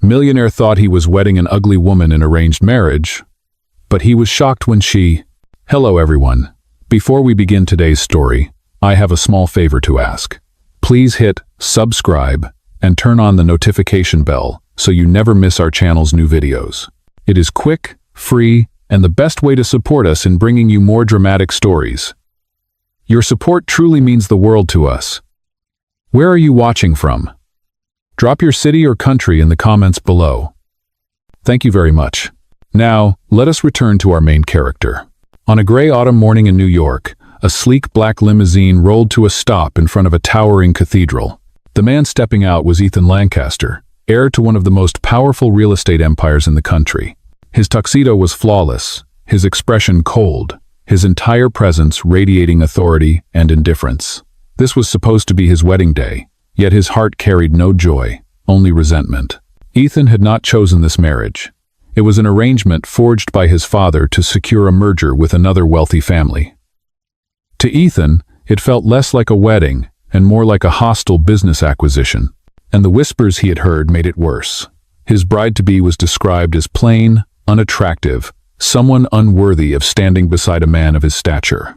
Millionaire thought he was wedding an ugly woman in arranged marriage, but he was shocked when she... Hello everyone. Before we begin today's story, I have a small favor to ask. Please hit subscribe and turn on the notification bell so you never miss our channel's new videos. It is quick, free, and the best way to support us in bringing you more dramatic stories. Your support truly means the world to us. Where are you watching from? Drop your city or country in the comments below. Thank you very much. Now, let us return to our main character. On a gray autumn morning in New York, a sleek black limousine rolled to a stop in front of a towering cathedral. The man stepping out was Ethan Lancaster, heir to one of the most powerful real estate empires in the country. His tuxedo was flawless, his expression cold, his entire presence radiating authority and indifference. This was supposed to be his wedding day, yet his heart carried no joy, only resentment. Ethan had not chosen this marriage. It was an arrangement forged by his father to secure a merger with another wealthy family. To Ethan, it felt less like a wedding and more like a hostile business acquisition, and the whispers he had heard made it worse. His bride-to-be was described as plain, unattractive, someone unworthy of standing beside a man of his stature.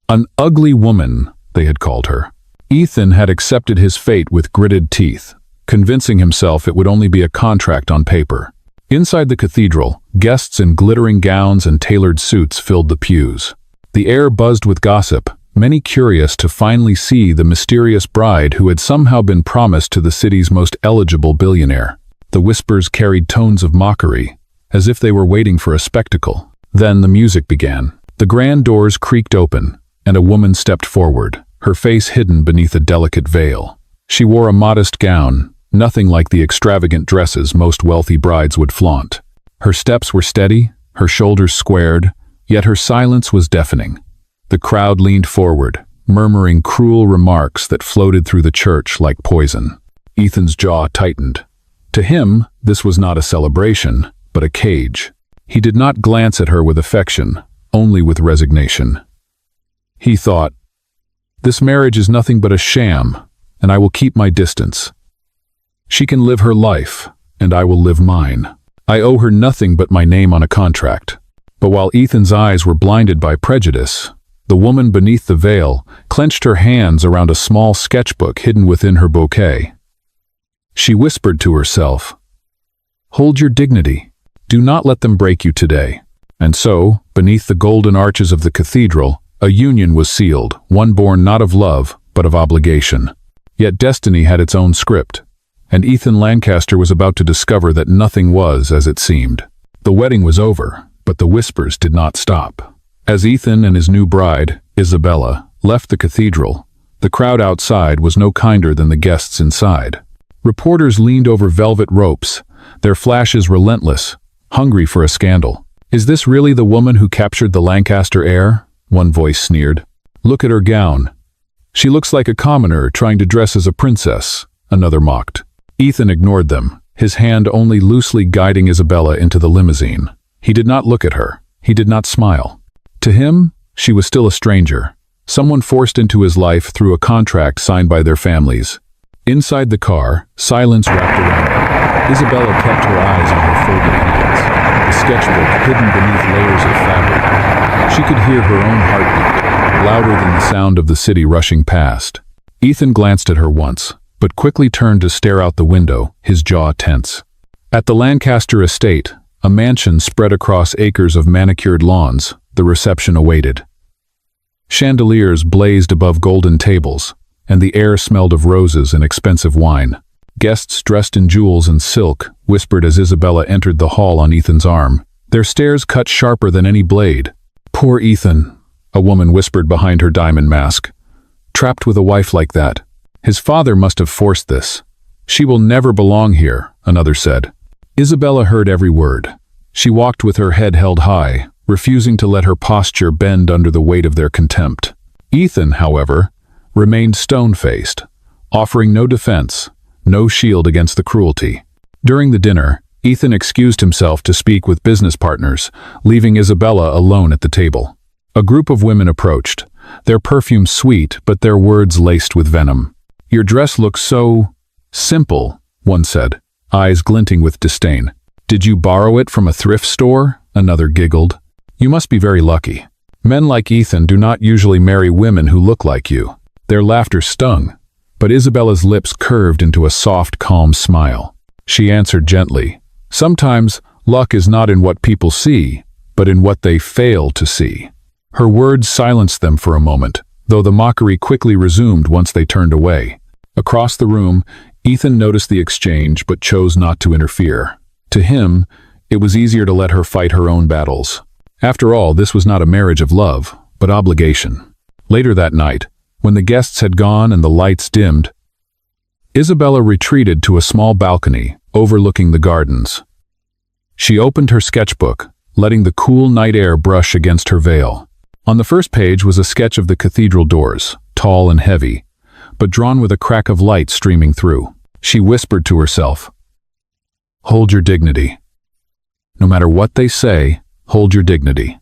An ugly woman, they had called her. Ethan had accepted his fate with gritted teeth, convincing himself it would only be a contract on paper. Inside the cathedral, guests in glittering gowns and tailored suits filled the pews. The air buzzed with gossip, many curious to finally see the mysterious bride who had somehow been promised to the city's most eligible billionaire. The whispers carried tones of mockery, as if they were waiting for a spectacle. Then the music began. The grand doors creaked open, and a woman stepped forward, her face hidden beneath a delicate veil. She wore a modest gown, nothing like the extravagant dresses most wealthy brides would flaunt. Her steps were steady, her shoulders squared, yet her silence was deafening. The crowd leaned forward, murmuring cruel remarks that floated through the church like poison. Ethan's jaw tightened. To him, this was not a celebration, but a cage. He did not glance at her with affection, only with resignation. He thought, "This marriage is nothing but a sham, and I will keep my distance. She can live her life, and I will live mine. I owe her nothing but my name on a contract." But while Ethan's eyes were blinded by prejudice, the woman beneath the veil clenched her hands around a small sketchbook hidden within her bouquet. She whispered to herself, "Hold your dignity. Do not let them break you today." And so, beneath the golden arches of the cathedral, a union was sealed, one born not of love, but of obligation. Yet destiny had its own script, and Ethan Lancaster was about to discover that nothing was as it seemed. The wedding was over, but the whispers did not stop. As Ethan and his new bride, Isabella, left the cathedral, the crowd outside was no kinder than the guests inside. Reporters leaned over velvet ropes, their flashes relentless, hungry for a scandal. "Is this really the woman who captured the Lancaster heir?" one voice sneered. "Look at her gown. She looks like a commoner trying to dress as a princess," another mocked. Ethan ignored them, his hand only loosely guiding Isabella into the limousine. He did not look at her. He did not smile. To him, she was still a stranger, someone forced into his life through a contract signed by their families. Inside the car, silence wrapped around her. Isabella kept her eyes on her folded hands, the sketchbook hidden beneath layers of fabric. She could hear her own heartbeat, louder than the sound of the city rushing past. Ethan glanced at her once, but quickly turned to stare out the window, his jaw tense. At the Lancaster estate, a mansion spread across acres of manicured lawns, the reception awaited. Chandeliers blazed above golden tables, and the air smelled of roses and expensive wine. Guests dressed in jewels and silk whispered as Isabella entered the hall on Ethan's arm, their stares cut sharper than any blade. "Poor Ethan," a woman whispered behind her diamond mask. "Trapped with a wife like that. His father must have forced this. She will never belong here," another said. Isabella heard every word. She walked with her head held high, refusing to let her posture bend under the weight of their contempt. Ethan, however, remained stone-faced, offering no defense, no shield against the cruelty. During the dinner, Ethan excused himself to speak with business partners, leaving Isabella alone at the table. A group of women approached, their perfume sweet but their words laced with venom. "Your dress looks so simple," one said. eyes glinting with disdain. "Did you borrow it from a thrift store?" Another giggled. "You must be very lucky. Men like Ethan do not usually marry women who look like you." Their laughter stung, but Isabella's lips curved into a soft, calm smile. She answered gently, "Sometimes luck is not in what people see, but in what they fail to see." Her words silenced them for a moment, though the mockery quickly resumed once they turned away. Across the room, Ethan noticed the exchange but chose not to interfere. To him, it was easier to let her fight her own battles. After all, this was not a marriage of love, but obligation. Later that night, when the guests had gone and the lights dimmed, Isabella retreated to a small balcony overlooking the gardens. She opened her sketchbook, letting the cool night air brush against her veil. On the first page was a sketch of the cathedral doors, tall and heavy, but drawn with a crack of light streaming through. She whispered to herself, "Hold your dignity. No matter what they say, hold your dignity."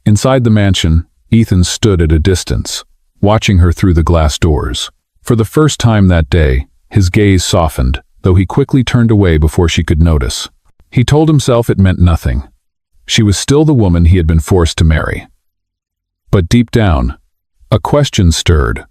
Inside the mansion, Ethan stood at a distance, watching her through the glass doors. For the first time that day, his gaze softened, though he quickly turned away before she could notice. He told himself it meant nothing. She was still the woman he had been forced to marry. But deep down, a question stirred.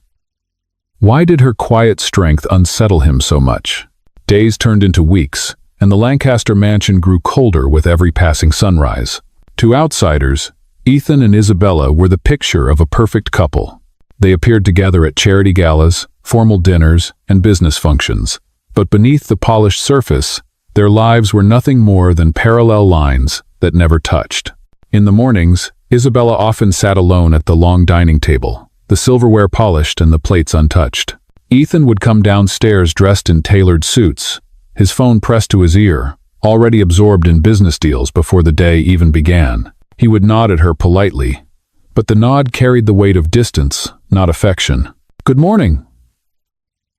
Why did her quiet strength unsettle him so much? Days turned into weeks, and the Lancaster mansion grew colder with every passing sunrise. To outsiders, Ethan and Isabella were the picture of a perfect couple. They appeared together at charity galas, formal dinners, and business functions. But beneath the polished surface, their lives were nothing more than parallel lines that never touched. In the mornings, Isabella often sat alone at the long dining table, the silverware polished and the plates untouched. Ethan would come downstairs dressed in tailored suits, his phone pressed to his ear, already absorbed in business deals before the day even began. He would nod at her politely, but the nod carried the weight of distance, not affection. "Good morning,"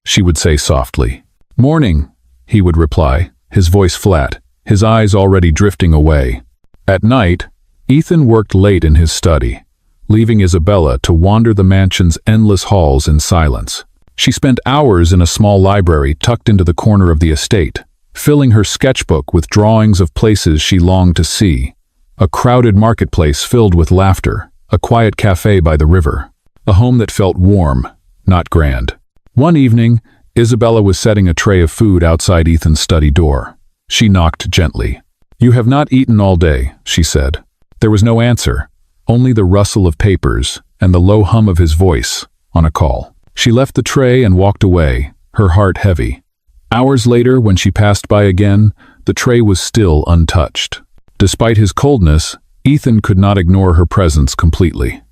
she would say softly. "Morning," he would reply, his voice flat, his eyes already drifting away. At night, Ethan worked late in his study, leaving Isabella to wander the mansion's endless halls in silence. She spent hours in a small library tucked into the corner of the estate, filling her sketchbook with drawings of places she longed to see. A crowded marketplace filled with laughter, a quiet cafe by the river, a home that felt warm, not grand. One evening, Isabella was setting a tray of food outside Ethan's study door. She knocked gently. "You have not eaten all day," she said. There was no answer, only the rustle of papers and the low hum of his voice on a call. She left the tray and walked away, her heart heavy. Hours later, when she passed by again, the tray was still untouched. Despite his coldness, Ethan could not ignore her presence completely.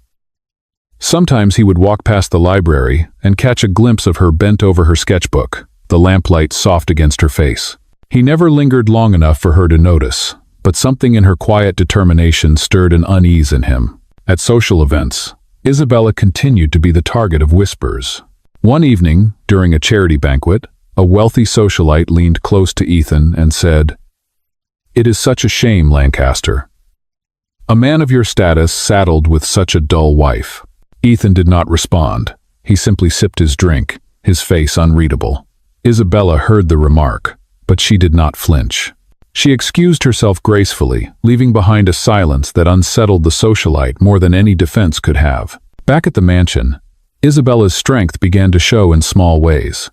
Sometimes he would walk past the library and catch a glimpse of her bent over her sketchbook, the lamplight soft against her face. He never lingered long enough for her to notice, but something in her quiet determination stirred an unease in him. At social events, Isabella continued to be the target of whispers. One evening, during a charity banquet, a wealthy socialite leaned close to Ethan and said, "It is such a shame, Lancaster. A man of your status saddled with such a dull wife." Ethan did not respond. He simply sipped his drink, his face unreadable. Isabella heard the remark, but she did not flinch. She excused herself gracefully, leaving behind a silence that unsettled the socialite more than any defense could have. Back at the mansion, Isabella's strength began to show in small ways.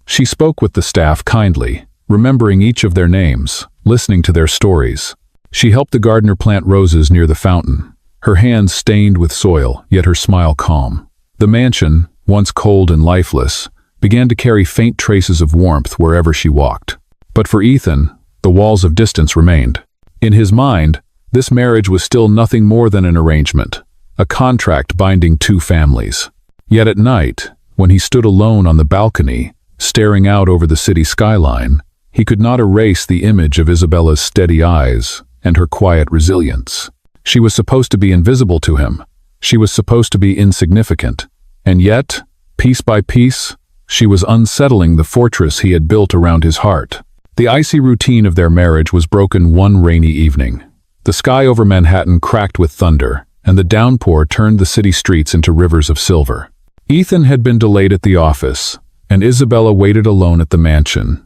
She spoke with the staff kindly, remembering each of their names, listening to their stories. She helped the gardener plant roses near the fountain, her hands stained with soil, yet her smile calm. The mansion, once cold and lifeless, began to carry faint traces of warmth wherever she walked. But for Ethan, the walls of distance remained. In his mind, this marriage was still nothing more than an arrangement, a contract binding two families. Yet at night, when he stood alone on the balcony, staring out over the city skyline, he could not erase the image of Isabella's steady eyes and her quiet resilience. She was supposed to be invisible to him. She was supposed to be insignificant. And yet, piece by piece, she was unsettling the fortress he had built around his heart. The icy routine of their marriage was broken one rainy evening. The sky over Manhattan cracked with thunder, and the downpour turned the city streets into rivers of silver. Ethan had been delayed at the office, and Isabella waited alone at the mansion.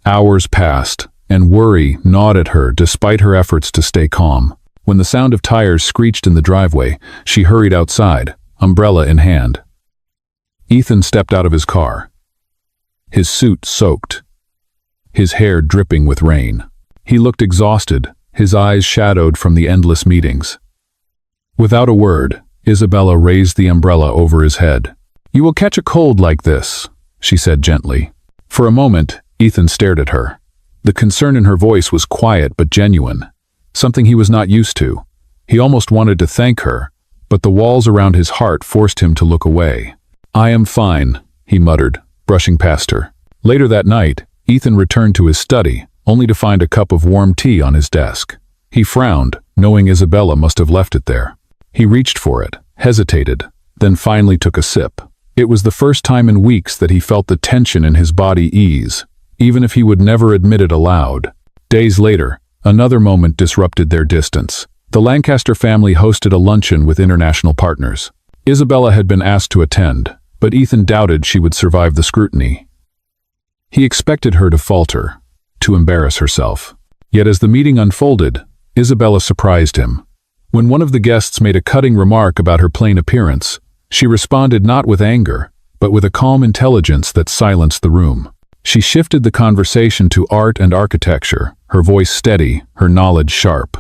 Hours passed, and worry gnawed at her despite her efforts to stay calm. When the sound of tires screeched in the driveway, she hurried outside, umbrella in hand. Ethan stepped out of his car. His suit soaked, his hair dripping with rain. He looked exhausted, his eyes shadowed from the endless meetings. Without a word, Isabella raised the umbrella over his head. "You will catch a cold like this," she said gently. For a moment, Ethan stared at her. The concern in her voice was quiet but genuine, something he was not used to. He almost wanted to thank her, but the walls around his heart forced him to look away. "I am fine," he muttered, brushing past her. Later that night, Ethan returned to his study, only to find a cup of warm tea on his desk. He frowned, knowing Isabella must have left it there. He reached for it, hesitated, then finally took a sip. It was the first time in weeks that he felt the tension in his body ease, even if he would never admit it aloud. Days later, another moment disrupted their distance. The Lancaster family hosted a luncheon with international partners. Isabella had been asked to attend, but Ethan doubted she would survive the scrutiny. He expected her to falter, to embarrass herself. Yet as the meeting unfolded, Isabella surprised him. When one of the guests made a cutting remark about her plain appearance, she responded not with anger, but with a calm intelligence that silenced the room. She shifted the conversation to art and architecture, her voice steady, her knowledge sharp.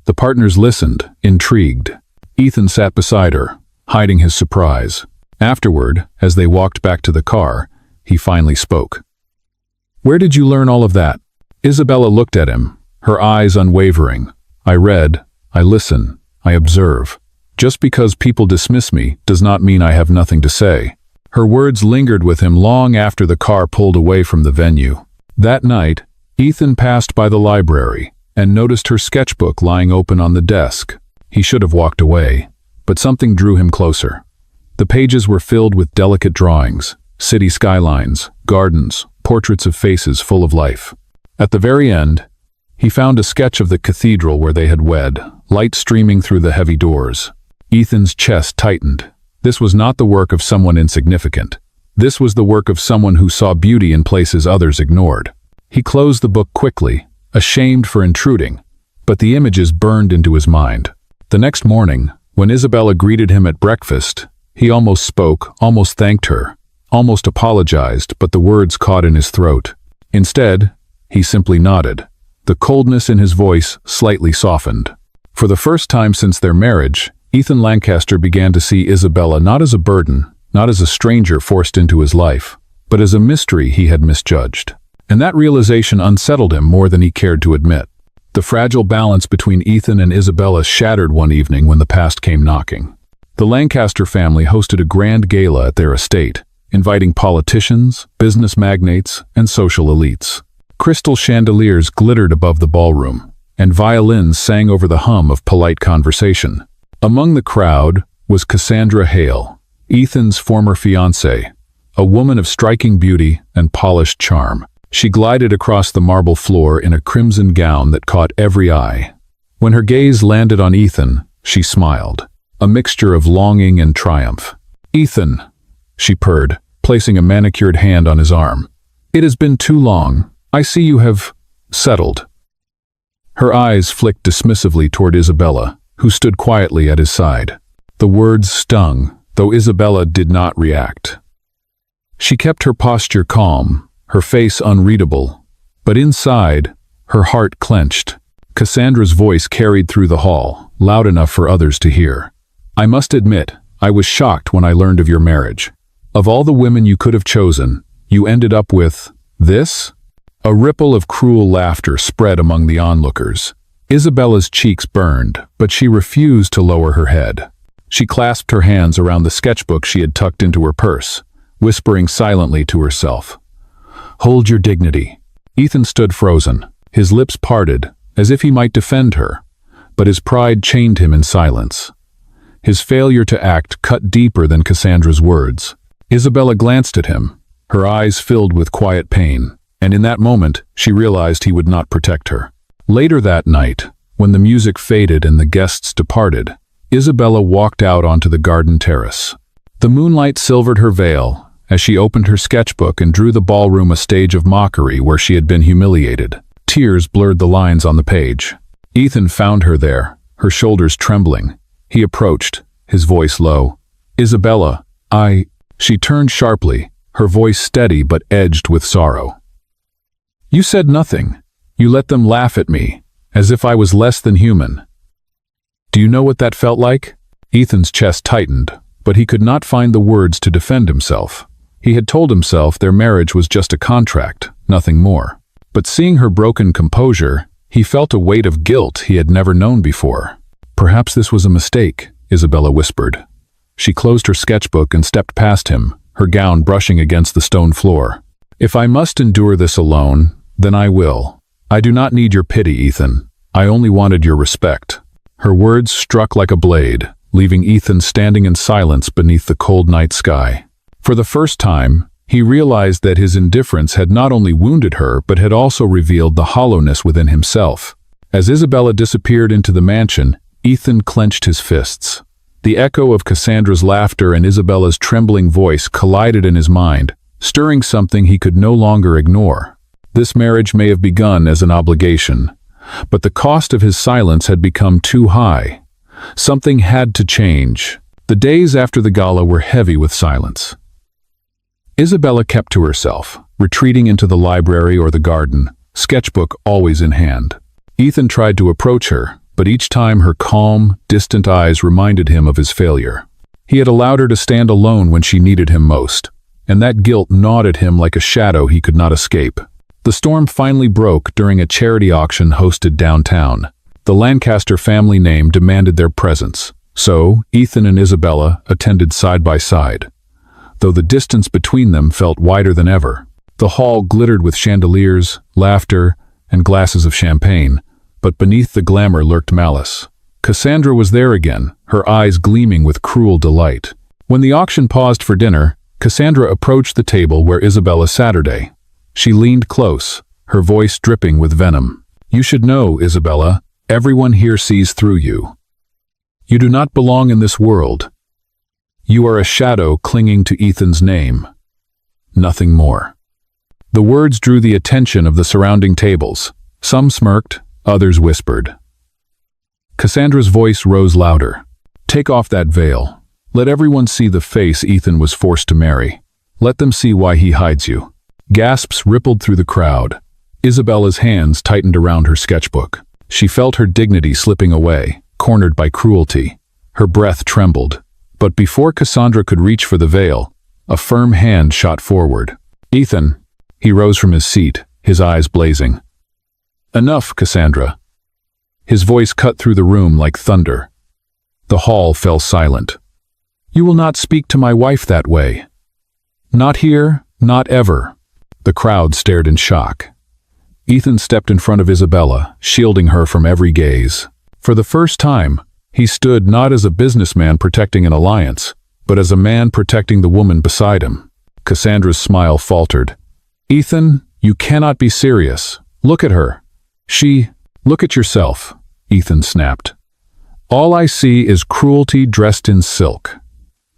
The partners listened, intrigued. Ethan sat beside her, hiding his surprise. Afterward, as they walked back to the car, he finally spoke. "Where did you learn all of that?" Isabella looked at him, her eyes unwavering. "I read, I listen, I observe. Just because people dismiss me does not mean I have nothing to say." Her words lingered with him long after the car pulled away from the venue. That night, Ethan passed by the library and noticed her sketchbook lying open on the desk. He should have walked away, but something drew him closer. The pages were filled with delicate drawings, city skylines, gardens, portraits of faces full of life. At the very end, he found a sketch of the cathedral where they had wed, light streaming through the heavy doors. Ethan's chest tightened. This was not the work of someone insignificant. This was the work of someone who saw beauty in places others ignored. He closed the book quickly, ashamed for intruding, but the images burned into his mind. The next morning, when Isabella greeted him at breakfast, he almost spoke, almost thanked her, almost apologized, but the words caught in his throat. Instead, he simply nodded. The coldness in his voice slightly softened. For the first time since their marriage, Ethan Lancaster began to see Isabella not as a burden, not as a stranger forced into his life, but as a mystery he had misjudged. And that realization unsettled him more than he cared to admit. The fragile balance between Ethan and Isabella shattered one evening when the past came knocking. The Lancaster family hosted a grand gala at their estate, inviting politicians, business magnates, and social elites. Crystal chandeliers glittered above the ballroom, and violins sang over the hum of polite conversation. Among the crowd was Cassandra Hale, Ethan's former fiancée, a woman of striking beauty and polished charm. She glided across the marble floor in a crimson gown that caught every eye. When her gaze landed on Ethan, she smiled, a mixture of longing and triumph. "Ethan," she purred, placing a manicured hand on his arm. "It has been too long. I see you have settled." Her eyes flicked dismissively toward Isabella, who stood quietly at his side. The words stung, though Isabella did not react. She kept her posture calm, her face unreadable, but inside, her heart clenched. Cassandra's voice carried through the hall, loud enough for others to hear. "I must admit, I was shocked when I learned of your marriage. Of all the women you could have chosen, you ended up with this?" A ripple of cruel laughter spread among the onlookers. Isabella's cheeks burned, but she refused to lower her head. She clasped her hands around the sketchbook she had tucked into her purse, whispering silently to herself, "Hold your dignity." Ethan stood frozen, his lips parted, as if he might defend her, but his pride chained him in silence. His failure to act cut deeper than Cassandra's words. Isabella glanced at him, her eyes filled with quiet pain, and in that moment she realized he would not protect her. Later that night, when the music faded and the guests departed, Isabella walked out onto the garden terrace. The moonlight silvered her veil, as she opened her sketchbook and drew the ballroom a stage of mockery where she had been humiliated. Tears blurred the lines on the page. Ethan found her there, her shoulders trembling. He approached, his voice low. "Isabella, She turned sharply, her voice steady but edged with sorrow. "You said nothing. You let them laugh at me, as if I was less than human. Do you know what that felt like?" Ethan's chest tightened, but he could not find the words to defend himself. He had told himself their marriage was just a contract, nothing more. But seeing her broken composure, he felt a weight of guilt he had never known before. "Perhaps this was a mistake," Isabella whispered. She closed her sketchbook and stepped past him, her gown brushing against the stone floor. "If I must endure this alone, then I will. I do not need your pity, Ethan. I only wanted your respect." Her words struck like a blade, leaving Ethan standing in silence beneath the cold night sky. For the first time, he realized that his indifference had not only wounded her but had also revealed the hollowness within himself. As Isabella disappeared into the mansion, Ethan clenched his fists. The echo of Cassandra's laughter and Isabella's trembling voice collided in his mind, stirring something he could no longer ignore. This marriage may have begun as an obligation, but the cost of his silence had become too high. Something had to change. The days after the gala were heavy with silence. Isabella kept to herself, retreating into the library or the garden, sketchbook always in hand. Ethan tried to approach her, but each time her calm, distant eyes reminded him of his failure. He had allowed her to stand alone when she needed him most, and that guilt gnawed at him like a shadow he could not escape. The storm finally broke during a charity auction hosted downtown. The Lancaster family name demanded their presence, so Ethan and Isabella attended side by side. Though the distance between them felt wider than ever. The hall glittered with chandeliers, laughter, and glasses of champagne, but beneath the glamour lurked malice. Cassandra was there again, her eyes gleaming with cruel delight. When the auction paused for dinner, Cassandra approached the table where Isabella sat. She leaned close, her voice dripping with venom. "You should know, Isabella, everyone here sees through you. You do not belong in this world. You are a shadow clinging to Ethan's name. Nothing more." The words drew the attention of the surrounding tables. Some smirked, others whispered. Cassandra's voice rose louder. "Take off that veil. Let everyone see the face Ethan was forced to marry. Let them see why he hides you." Gasps rippled through the crowd. Isabella's hands tightened around her sketchbook. She felt her dignity slipping away, cornered by cruelty. Her breath trembled. But before Cassandra could reach for the veil, a firm hand shot forward. "Ethan." He rose from his seat, his eyes blazing. "Enough, Cassandra." His voice cut through the room like thunder. The hall fell silent. "You will not speak to my wife that way. Not here, not ever." The crowd stared in shock. Ethan stepped in front of Isabella, shielding her from every gaze. For the first time, he stood not as a businessman protecting an alliance, but as a man protecting the woman beside him. Cassandra's smile faltered. "Ethan, you cannot be serious. Look at her. Look at yourself," Ethan snapped. "All I see is cruelty dressed in silk.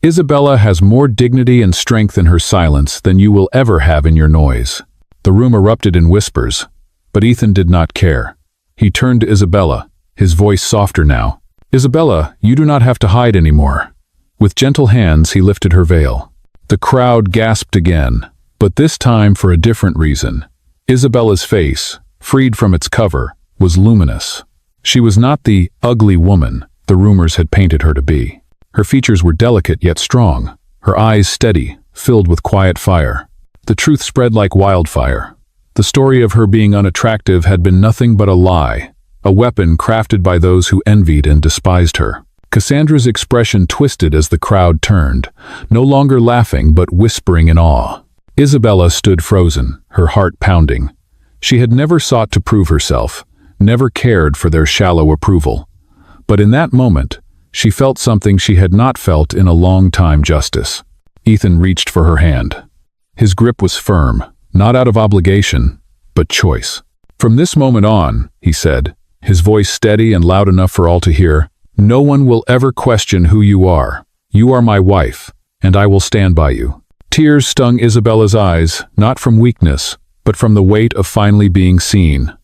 Isabella has more dignity and strength in her silence than you will ever have in your noise." The room erupted in whispers, but Ethan did not care. He turned to Isabella, his voice softer now. "Isabella, you do not have to hide anymore." With gentle hands, he lifted her veil. The crowd gasped again, but this time for a different reason. Isabella's face, freed from its cover, was luminous. She was not the ugly woman the rumors had painted her to be. Her features were delicate yet strong, her eyes steady, filled with quiet fire. The truth spread like wildfire. The story of her being unattractive had been nothing but a lie, a weapon crafted by those who envied and despised her. Cassandra's expression twisted as the crowd turned, no longer laughing but whispering in awe. Isabella stood frozen, her heart pounding. She had never sought to prove herself, never cared for their shallow approval. But in that moment, she felt something she had not felt in a long time: justice. Ethan reached for her hand. His grip was firm, not out of obligation, but choice. "From this moment on," he said, his voice steady and loud enough for all to hear, "no one will ever question who you are. You are my wife, and I will stand by you." Tears stung Isabella's eyes, not from weakness, but from the weight of finally being seen.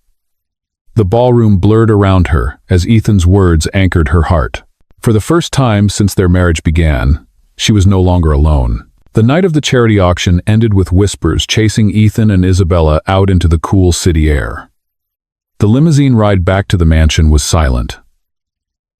The ballroom blurred around her as Ethan's words anchored her heart. For the first time since their marriage began, she was no longer alone. The night of the charity auction ended with whispers chasing Ethan and Isabella out into the cool city air. The limousine ride back to the mansion was silent.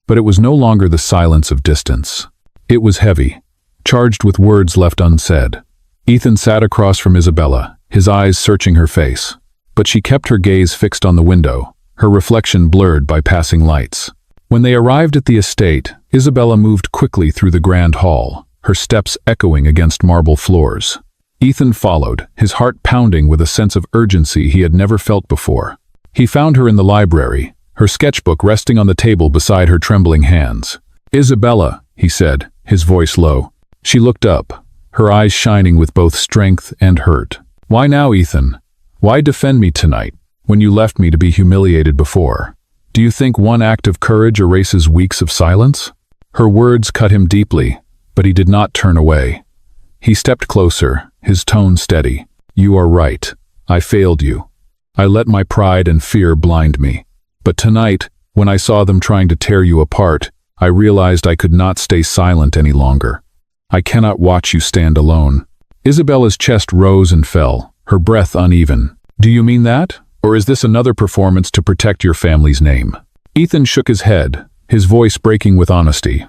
But it was no longer the silence of distance. It was heavy, charged with words left unsaid. Ethan sat across from Isabella, his eyes searching her face. But she kept her gaze fixed on the window, her reflection blurred by passing lights. When they arrived at the estate, Isabella moved quickly through the grand hall, her steps echoing against marble floors. Ethan followed, his heart pounding with a sense of urgency he had never felt before. He found her in the library, her sketchbook resting on the table beside her trembling hands. "Isabella," he said, his voice low. She looked up, her eyes shining with both strength and hurt. "Why now, Ethan? Why defend me tonight, when you left me to be humiliated before? Do you think one act of courage erases weeks of silence?" Her words cut him deeply, but he did not turn away. He stepped closer, his tone steady. "You are right. I failed you. I let my pride and fear blind me. But tonight, when I saw them trying to tear you apart, I realized I could not stay silent any longer. I cannot watch you stand alone." Isabella's chest rose and fell, her breath uneven. "Do you mean that? Or is this another performance to protect your family's name?" Ethan shook his head, his voice breaking with honesty.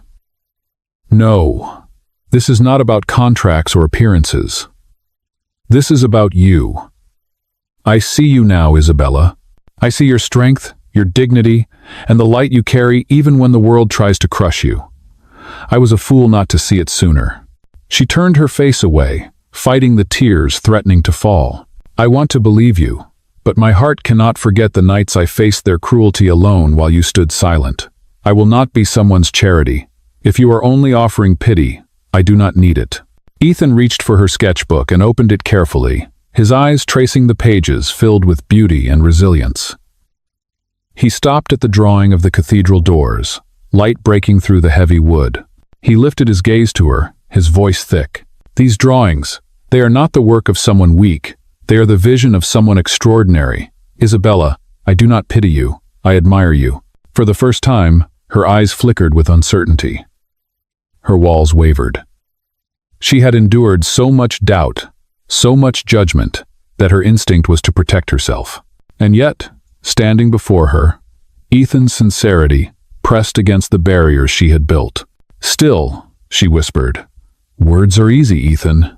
"No, this is not about contracts or appearances. This is about you. I see you now, Isabella. I see your strength, your dignity, and the light you carry even when the world tries to crush you. I was a fool not to see it sooner." She turned her face away, fighting the tears threatening to fall. "I want to believe you, but my heart cannot forget the nights I faced their cruelty alone while you stood silent. I will not be someone's charity. If you are only offering pity, I do not need it." Ethan reached for her sketchbook and opened it carefully, his eyes tracing the pages filled with beauty and resilience. He stopped at the drawing of the cathedral doors, light breaking through the heavy wood. He lifted his gaze to her, his voice thick. "These drawings, they are not the work of someone weak. They are the vision of someone extraordinary. Isabella, I do not pity you. I admire you." For the first time, her eyes flickered with uncertainty. Her walls wavered. She had endured so much doubt, so much judgment, that her instinct was to protect herself. And yet, standing before her, Ethan's sincerity pressed against the barriers she had built. "Still," she whispered, "words are easy, Ethan.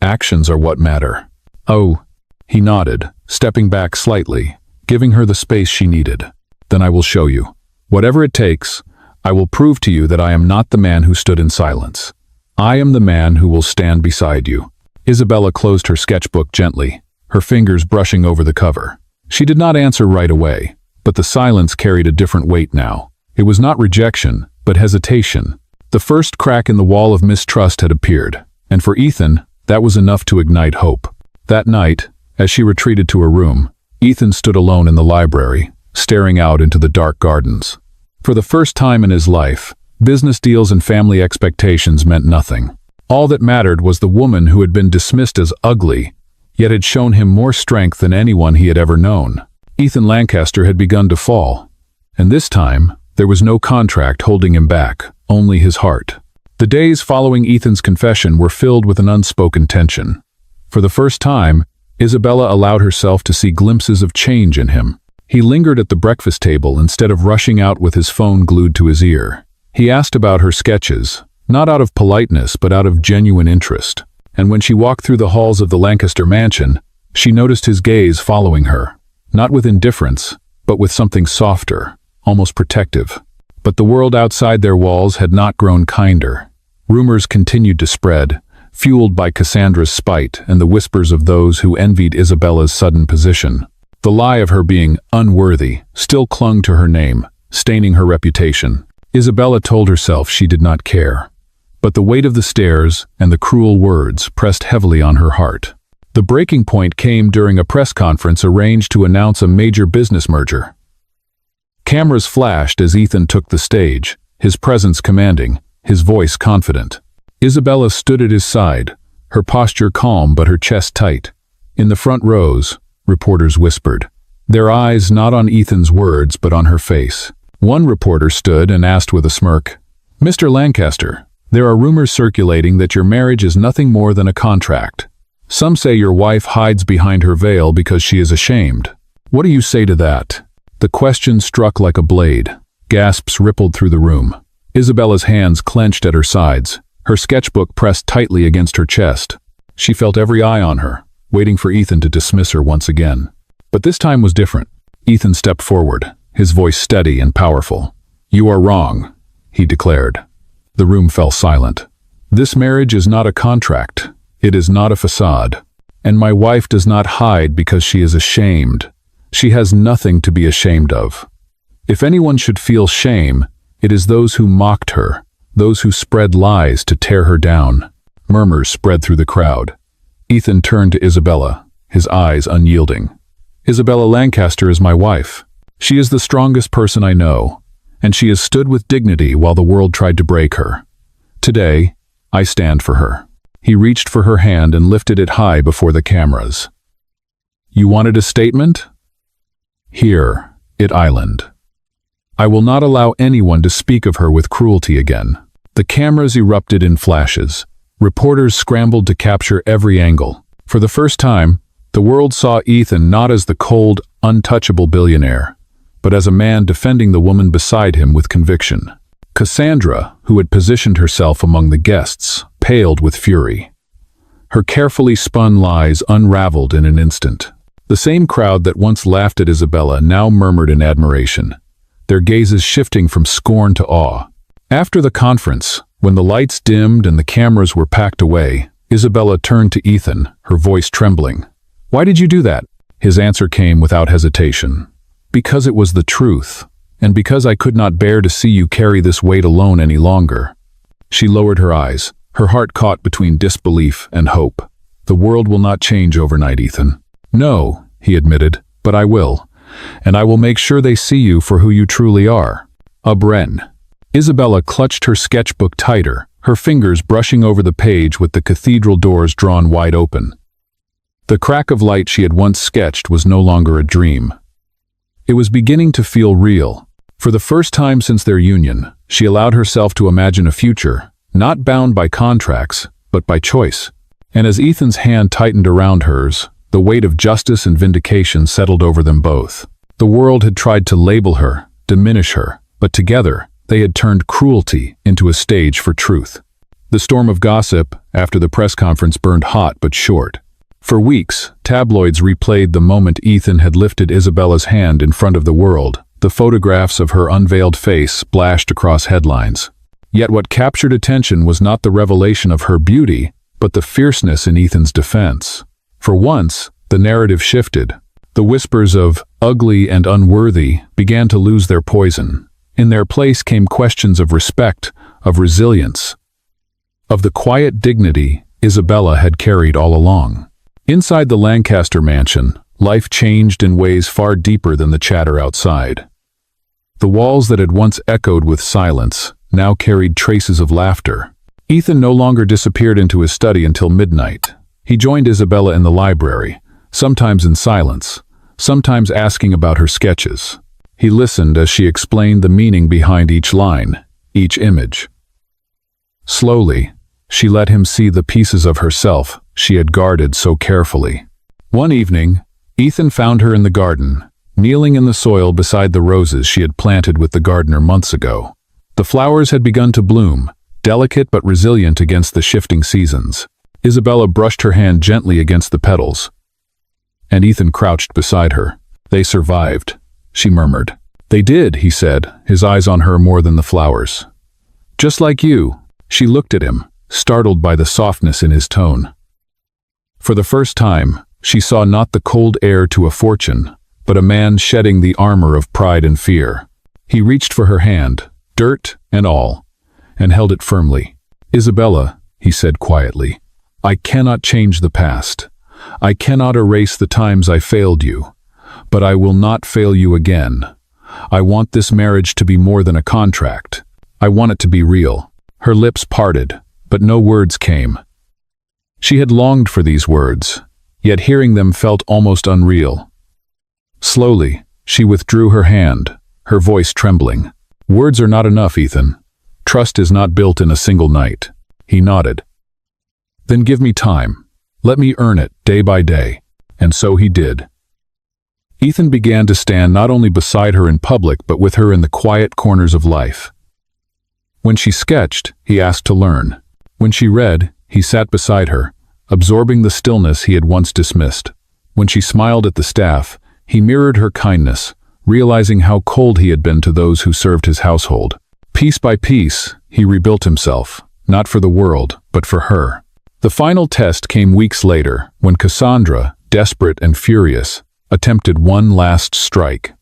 Actions are what matter." "Oh," he nodded, stepping back slightly, giving her the space she needed. "Then I will show you. Whatever it takes, I will prove to you that I am not the man who stood in silence. I am the man who will stand beside you." Isabella closed her sketchbook gently, her fingers brushing over the cover. She did not answer right away, but the silence carried a different weight now. It was not rejection, but hesitation. The first crack in the wall of mistrust had appeared, and for Ethan, that was enough to ignite hope. That night, as she retreated to her room, Ethan stood alone in the library, staring out into the dark gardens. For the first time in his life, business deals and family expectations meant nothing. All that mattered was the woman who had been dismissed as ugly, yet had shown him more strength than anyone he had ever known. Ethan Lancaster had begun to fall, and this time, there was no contract holding him back, only his heart. The days following Ethan's confession were filled with an unspoken tension. For the first time, Isabella allowed herself to see glimpses of change in him. He lingered at the breakfast table instead of rushing out with his phone glued to his ear. He asked about her sketches, not out of politeness but out of genuine interest. And when she walked through the halls of the Lancaster mansion, she noticed his gaze following her, not with indifference, but with something softer, almost protective. But the world outside their walls had not grown kinder. Rumors continued to spread, fueled by Cassandra's spite and the whispers of those who envied Isabella's sudden position. The lie of her being unworthy still clung to her name, staining her reputation. Isabella told herself she did not care. But the weight of the stares and the cruel words pressed heavily on her heart. The breaking point came during a press conference arranged to announce a major business merger. Cameras flashed as Ethan took the stage, his presence commanding, his voice confident. Isabella stood at his side, her posture calm but her chest tight. In the front rows, reporters whispered, their eyes not on Ethan's words but on her face. One reporter stood and asked with a smirk, "Mr. Lancaster, there are rumors circulating that your marriage is nothing more than a contract. Some say your wife hides behind her veil because she is ashamed. What do you say to that?" The question struck like a blade. Gasps rippled through the room. Isabella's hands clenched at her sides, her sketchbook pressed tightly against her chest. She felt every eye on her, waiting for Ethan to dismiss her once again. But this time was different. Ethan stepped forward, his voice steady and powerful. "You are wrong," he declared. The room fell silent. "This marriage is not a contract. It is not a facade. And my wife does not hide because she is ashamed. She has nothing to be ashamed of. If anyone should feel shame, it is those who mocked her, those who spread lies to tear her down." Murmurs spread through the crowd. Ethan turned to Isabella, his eyes unyielding. "Isabella Lancaster is my wife. She is the strongest person I know, and she has stood with dignity while the world tried to break her. Today, I stand for her." He reached for her hand and lifted it high before the cameras. "You wanted a statement? Here, it island. I will not allow anyone to speak of her with cruelty again." The cameras erupted in flashes. Reporters scrambled to capture every angle. For the first time, the world saw Ethan not as the cold, untouchable billionaire, but as a man defending the woman beside him with conviction. Cassandra, who had positioned herself among the guests, paled with fury. Her carefully spun lies unraveled in an instant. The same crowd that once laughed at Isabella now murmured in admiration, their gazes shifting from scorn to awe. After the conference, when the lights dimmed and the cameras were packed away, Isabella turned to Ethan, her voice trembling. "Why did you do that?" His answer came without hesitation. "Because it was the truth, and because I could not bear to see you carry this weight alone any longer." She lowered her eyes, her heart caught between disbelief and hope. "The world will not change overnight, Ethan." "No," he admitted, "but I will. And I will make sure they see you for who you truly are. A Bren." Isabella clutched her sketchbook tighter, her fingers brushing over the page with the cathedral doors drawn wide open. The crack of light she had once sketched was no longer a dream. It was beginning to feel real. For the first time since their union, she allowed herself to imagine a future, not bound by contracts, but by choice. And as Ethan's hand tightened around hers, the weight of justice and vindication settled over them both. The world had tried to label her, diminish her, but together, they had turned cruelty into a stage for truth. The storm of gossip after the press conference burned hot but short. For weeks, tabloids replayed the moment Ethan had lifted Isabella's hand in front of the world. The photographs of her unveiled face splashed across headlines. Yet what captured attention was not the revelation of her beauty, but the fierceness in Ethan's defense. For once, the narrative shifted. The whispers of ugly and unworthy began to lose their poison. In their place came questions of respect, of resilience, of the quiet dignity Isabella had carried all along. Inside the Lancaster mansion, life changed in ways far deeper than the chatter outside. The walls that had once echoed with silence now carried traces of laughter. Ethan no longer disappeared into his study until midnight. He joined Isabella in the library, sometimes in silence, sometimes asking about her sketches. He listened as she explained the meaning behind each line, each image. Slowly, she let him see the pieces of herself she had guarded so carefully. One evening, Ethan found her in the garden, kneeling in the soil beside the roses she had planted with the gardener months ago. The flowers had begun to bloom, delicate but resilient against the shifting seasons. Isabella brushed her hand gently against the petals, and Ethan crouched beside her. "They survived," she murmured. "They did," he said, his eyes on her more than the flowers. "Just like you." She looked at him, startled by the softness in his tone. For the first time, she saw not the cold heir to a fortune, but a man shedding the armor of pride and fear. He reached for her hand, dirt and all, and held it firmly. "Isabella," he said quietly, "I cannot change the past. I cannot erase the times I failed you, but I will not fail you again. I want this marriage to be more than a contract. I want it to be real." Her lips parted, but no words came. She had longed for these words, yet hearing them felt almost unreal. Slowly, she withdrew her hand, her voice trembling. "Words are not enough, Ethan. Trust is not built in a single night." He nodded. "Then give me time. Let me earn it day by day." And so he did. Ethan began to stand not only beside her in public but with her in the quiet corners of life. When she sketched, he asked to learn. When she read, he sat beside her, absorbing the stillness he had once dismissed. When she smiled at the staff, he mirrored her kindness, realizing how cold he had been to those who served his household. Piece by piece, he rebuilt himself, not for the world, but for her. The final test came weeks later, when Cassandra, desperate and furious, attempted one last strike.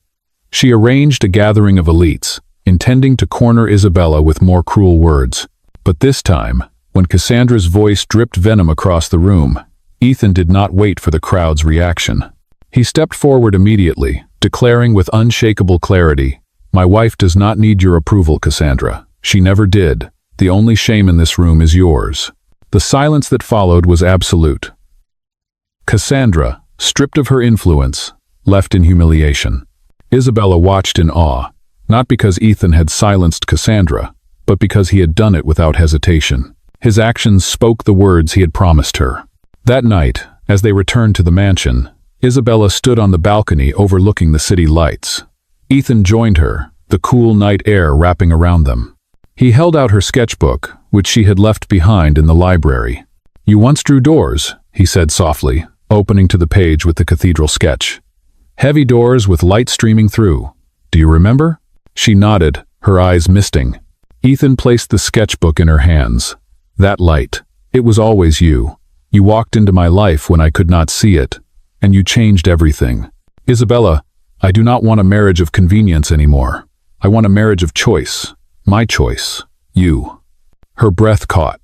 She arranged a gathering of elites, intending to corner Isabella with more cruel words. But this time, when Cassandra's voice dripped venom across the room, Ethan did not wait for the crowd's reaction. He stepped forward immediately, declaring with unshakable clarity, "My wife does not need your approval, Cassandra. She never did. The only shame in this room is yours." The silence that followed was absolute. Cassandra, stripped of her influence, left in humiliation. Isabella watched in awe, not because Ethan had silenced Cassandra, but because he had done it without hesitation. His actions spoke the words he had promised her. That night, as they returned to the mansion, Isabella stood on the balcony overlooking the city lights. Ethan joined her, the cool night air wrapping around them. He held out her sketchbook, which she had left behind in the library. "You once drew doors," he said softly, opening to the page with the cathedral sketch. "Heavy doors with light streaming through. Do you remember?" She nodded, her eyes misting. Ethan placed the sketchbook in her hands. "That light. It was always you. You walked into my life when I could not see it, and you changed everything. Isabella, I do not want a marriage of convenience anymore. I want a marriage of choice. My choice. You." Her breath caught.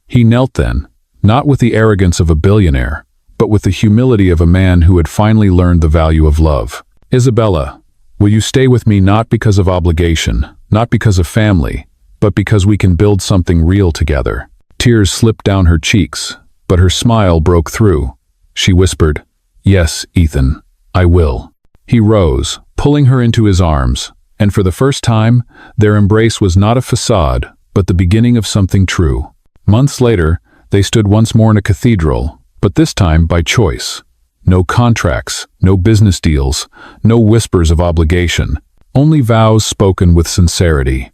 He knelt then, not with the arrogance of a billionaire, but with the humility of a man who had finally learned the value of love. "Isabella, will you stay with me not because of obligation, not because of family, but because we can build something real together?" Tears slipped down her cheeks, but her smile broke through. She whispered, "Yes, Ethan, I will." He rose, pulling her into his arms, and for the first time, their embrace was not a facade, but the beginning of something true. Months later, they stood once more in a cathedral, but this time by choice. No contracts, no business deals, no whispers of obligation, only vows spoken with sincerity.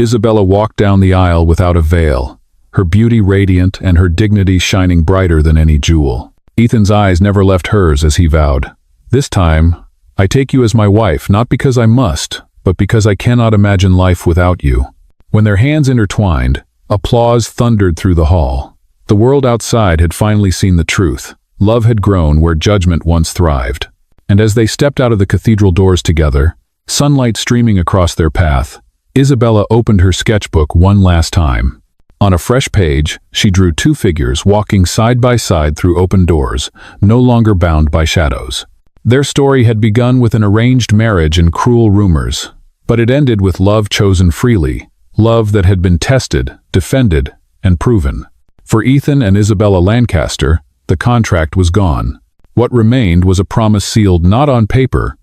Isabella walked down the aisle without a veil, her beauty radiant and her dignity shining brighter than any jewel. Ethan's eyes never left hers as he vowed, "This time, I take you as my wife not because I must, but because I cannot imagine life without you." When their hands intertwined, applause thundered through the hall. The world outside had finally seen the truth. Love had grown where judgment once thrived. And as they stepped out of the cathedral doors together, sunlight streaming across their path, Isabella opened her sketchbook one last time. On a fresh page, she drew two figures walking side by side through open doors, no longer bound by shadows. Their story had begun with an arranged marriage and cruel rumors, but it ended with love chosen freely, love that had been tested, defended, and proven. For Ethan and Isabella Lancaster, the contract was gone. What remained was a promise sealed not on paper,